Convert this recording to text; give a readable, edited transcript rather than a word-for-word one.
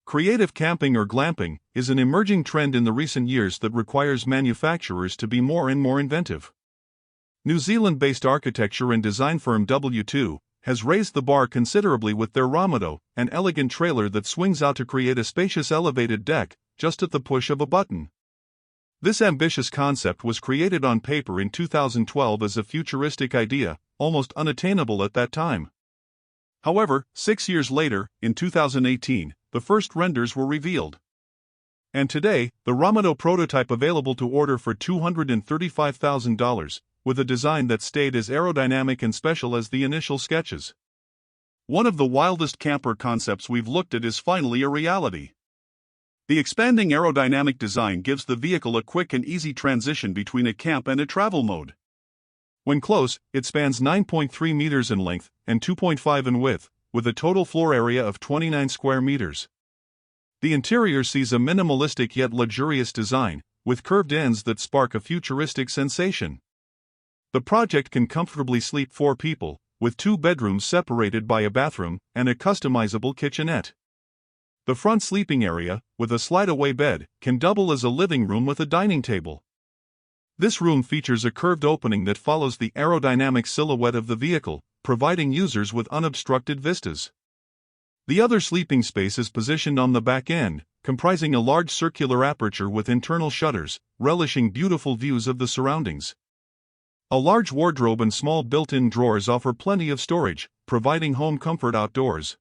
Creative camping or glamping is an emerging trend in the recent years that requires manufacturers to be more and more inventive. New Zealand-based architecture and design firm W2 has raised the bar considerably with their Romotow, an elegant trailer that swings out to create a spacious elevated deck just at the push of a button. This ambitious concept was created on paper in 2012 as a futuristic idea, almost unattainable at that time. However, 6 years later, in 2018, the first renders were revealed. And today, the Romotow prototype available to order for $235,000, with a design that stayed as aerodynamic and special as the initial sketches. One of the wildest camper concepts we've looked at is finally a reality. The expanding aerodynamic design gives the vehicle a quick and easy transition between a camp and a travel mode. When close, it spans 9.3 meters in length and 2.5 in width, with a total floor area of 29 square meters. The interior sees a minimalistic yet luxurious design, with curved ends that spark a futuristic sensation. The project can comfortably sleep 4 people, with 2 bedrooms separated by a bathroom and a customizable kitchenette. The front sleeping area, with a slide-away bed, can double as a living room with a dining table. This room features a curved opening that follows the aerodynamic silhouette of the vehicle, providing users with unobstructed vistas. The other sleeping space is positioned on the back end, comprising a large circular aperture with internal shutters, relishing beautiful views of the surroundings. A large wardrobe and small built-in drawers offer plenty of storage, providing home comfort outdoors.